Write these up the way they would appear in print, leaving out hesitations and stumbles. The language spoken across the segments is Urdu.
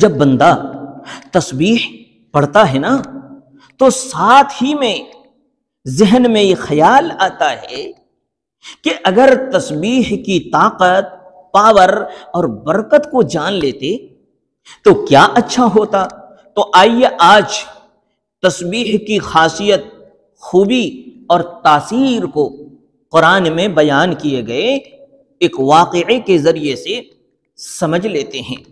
جب بندہ تسبیح پڑھتا ہے نا تو ساتھ ہی میں ذہن میں یہ خیال آتا ہے کہ اگر تسبیح کی طاقت، پاور اور برکت کو جان لیتے تو کیا اچھا ہوتا۔ تو آئیے آج تسبیح کی خاصیت، خوبی اور تاثیر کو قرآن میں بیان کیے گئے ایک واقعے کے ذریعے سے سمجھ لیتے ہیں۔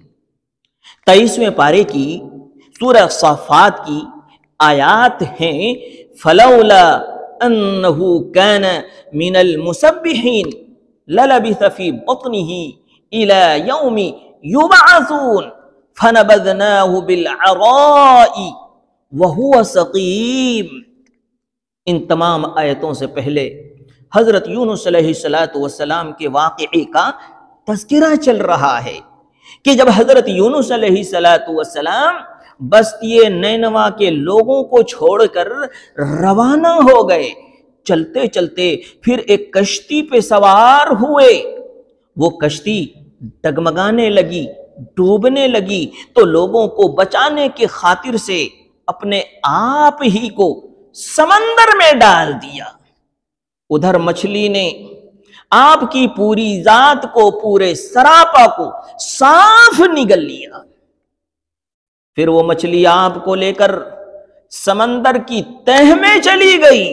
23ویں پارے کی سورہ صافات کی آیات ہیں، فلولا انہ کان من المسبحین للبث فی بطنہ الی یوم یبعثون فنبذناہ بالعراء وہو سقیم۔ ان تمام آیتوں سے پہلے حضرت یونس علیہ السلام کے واقعے کا تذکرہ چل رہا ہے کہ جب حضرت یونس علیہ السلام بستی نینوا کے لوگوں کو چھوڑ کر روانہ ہو گئے، چلتے چلتے پھر ایک کشتی پہ سوار ہوئے، وہ کشتی ڈگمگانے لگی، ڈوبنے لگی، تو لوگوں کو بچانے کی خاطر سے اپنے آپ ہی کو سمندر میں ڈال دیا۔ ادھر مچھلی نے آپ کی پوری ذات کو، پورے سراپا کو صاف نگل لیا۔ پھر وہ مچھلی آپ کو لے کر سمندر کی تہ میں چلی گئی۔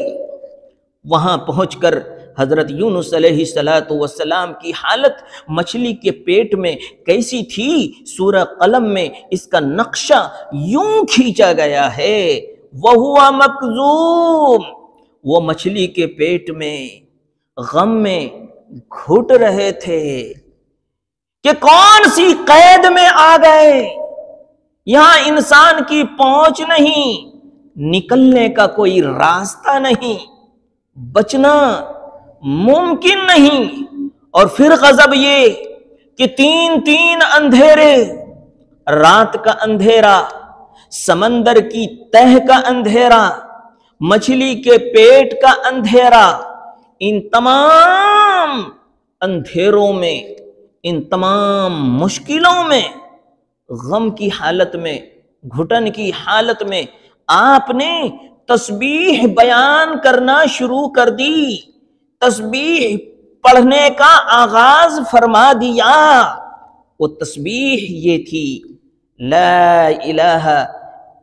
وہاں پہنچ کر حضرت یونس علیہ السلام کی حالت مچھلی کے پیٹ میں کیسی تھی، سورہ قلم میں اس کا نقشہ یوں کھینچا گیا ہے، وَهُوَ مَكْظُومٌ، وہ مچھلی کے پیٹ میں غم میں گھٹ رہے تھے کہ کون سی قید میں آ گئے، یہاں انسان کی پہنچ نہیں، نکلنے کا کوئی راستہ نہیں، بچنا ممکن نہیں۔ اور پھر غضب یہ کہ تین اندھیرے، رات کا اندھیرا، سمندر کی تہ کا اندھیرا، مچھلی کے پیٹ کا اندھیرا، ان تمام اندھیروں میں، ان تمام مشکلوں میں، غم کی حالت میں، گھٹن کی حالت میں آپ نے تسبیح بیان کرنا شروع کر دی، تسبیح پڑھنے کا آغاز فرما دیا۔ وہ تسبیح یہ تھی، لا الہ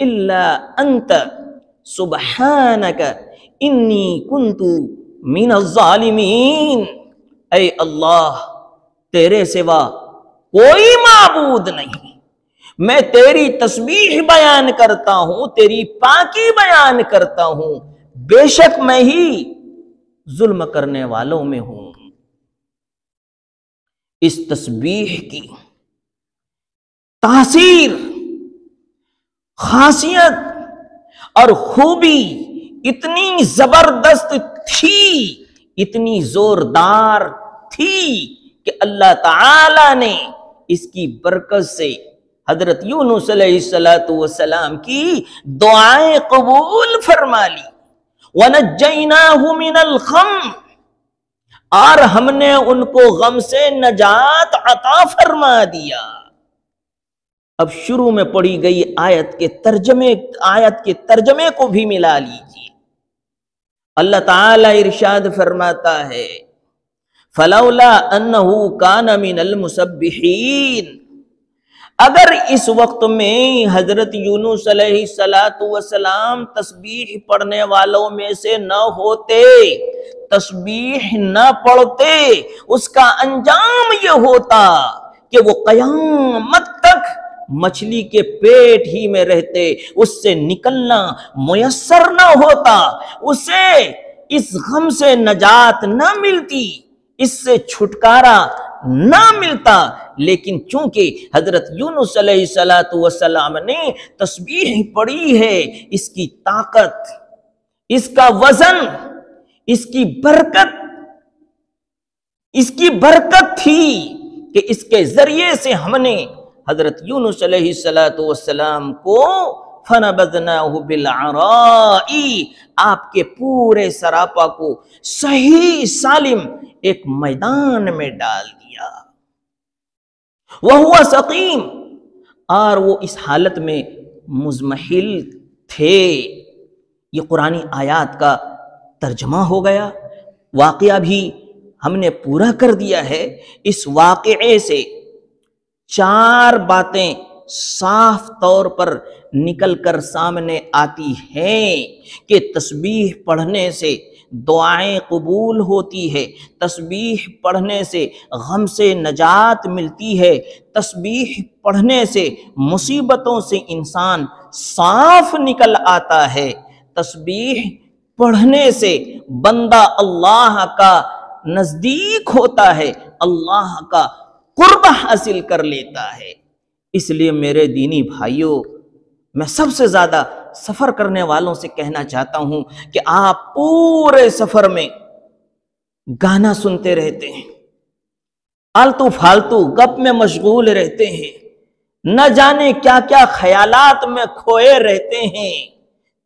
الا انت سبحانک انی کنت من الظالمین۔ اے اللہ، تیرے سوا کوئی معبود نہیں، میں تیری تسبیح بیان کرتا ہوں، تیری پاکی بیان کرتا ہوں، بے شک میں ہی ظلم کرنے والوں میں ہوں۔ اس تسبیح کی تاثیر، خاصیت اور خوبی اتنی زبردست تھی، اتنی زوردار تھی کہ اللہ تعالی نے اس کی برکت سے حضرت یونس علیہ السلام کی دعائیں قبول فرما لی۔ وَنَجَّيْنَاهُ مِنَ الْغَمِّ، اور ہم نے ان کو غم سے نجات عطا فرما دیا۔ اب شروع میں پڑھی گئی آیت کے ترجمے کو بھی ملا لیجیے۔ اللہ تعالی ارشاد فرماتا ہے، فَلَوْلَا أَنَّهُ كَانَ مِنَ الْمُسَبِّحِينَ، اگر اس وقت میں حضرت یونس علیہ السلام تسبیح پڑھنے والوں میں سے نہ ہوتے، تسبیح نہ پڑھتے، اس کا انجام یہ ہوتا کہ وہ قیامت تک مچھلی کے پیٹ ہی میں رہتے، اس سے نکلنا میسر نہ ہوتا، اسے اس غم سے نجات نہ ملتی، اس سے چھٹکارا نہ ملتا۔ لیکن چونکہ حضرت یونس علیہ السلام نے تسبیح پڑھی ہے، اس کی طاقت، اس کا وزن، اس کی برکت تھی کہ اس کے ذریعے سے ہم نے حضرت یونس علیہ السلام کو فَنَبَذْنَاهُ بِالْعَرَاءِ، آپ کے پورے سراپا کو صحیح سالم ایک میدان میں ڈال دیا۔ وَهُوَ سَقِيمٌ، اور وہ اس حالت میں مزمحل تھے۔ یہ قرآنی آیات کا ترجمہ ہو گیا، واقعہ بھی ہم نے پورا کر دیا ہے۔ اس واقعے سے 4 باتیں صاف طور پر نکل کر سامنے آتی ہیں کہ تسبیح پڑھنے سے دعائیں قبول ہوتی ہے، تسبیح پڑھنے سے غم سے نجات ملتی ہے، تسبیح پڑھنے سے مصیبتوں سے انسان صاف نکل آتا ہے، تسبیح پڑھنے سے بندہ اللہ کا نزدیک ہوتا ہے، اللہ کا قرب حاصل کر لیتا ہے۔ اس لیے میرے دینی بھائیوں، میں سب سے زیادہ سفر کرنے والوں سے کہنا چاہتا ہوں کہ آپ پورے سفر میں گانا سنتے رہتے ہیں، آلتو فالتو گپ میں مشغول رہتے ہیں، نہ جانے کیا کیا خیالات میں کھوئے رہتے ہیں،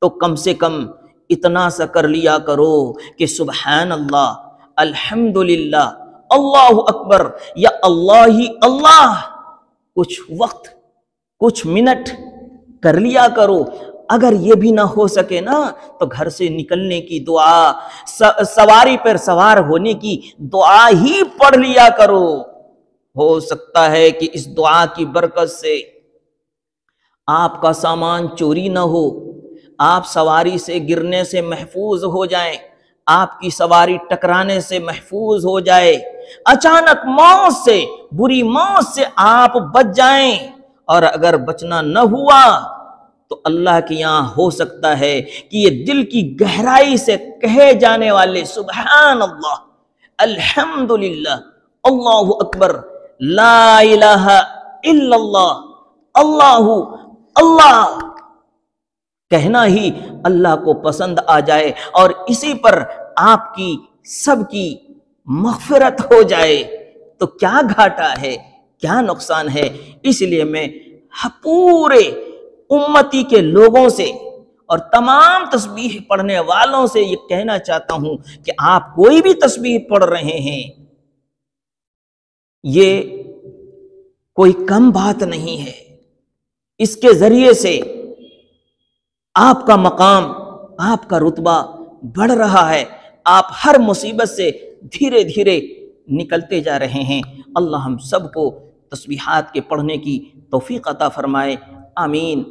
تو کم سے کم اتنا سا کر لیا کرو کہ سبحان اللہ، الحمدللہ، اللہ اکبر یا اللہ ہی اللہ کچھ وقت، کچھ منٹ کر لیا کرو۔ اگر یہ بھی نہ ہو سکے نا تو گھر سے نکلنے کی دعا، سواری پر سوار ہونے کی دعا ہی پڑھ لیا کرو۔ ہو سکتا ہے کہ اس دعا کی برکت سے آپ کا سامان چوری نہ ہو، آپ سواری سے گرنے سے محفوظ ہو جائیں، آپ کی سواری ٹکرانے سے محفوظ ہو جائے، اچانک موت سے، بری موت سے آپ بچ جائیں۔ اور اگر بچنا نہ ہوا تو اللہ کے یہاں ہو سکتا ہے کہ یہ دل کی گہرائی سے کہے جانے والے سبحان اللہ، الحمدللہ، اللہ اکبر، لا الہ الا اللہ، اللہ اللہ کہنا ہی اللہ کو پسند آ جائے اور اسی پر آپ کی سب کی مغفرت ہو جائے تو کیا گھاٹا ہے، کیا نقصان ہے۔ اس لیے میں پورے امتی کے لوگوں سے اور تمام تسبیح پڑھنے والوں سے یہ کہنا چاہتا ہوں کہ آپ کوئی بھی تسبیح پڑھ رہے ہیں، یہ کوئی کم بات نہیں ہے۔ اس کے ذریعے سے آپ کا مقام، آپ کا رتبہ بڑھ رہا ہے، آپ ہر مصیبت سے دھیرے دھیرے نکلتے جا رہے ہیں۔ اللہ ہم سب کو تسبیحات کے پڑھنے کی توفیق عطا فرمائے، آمین۔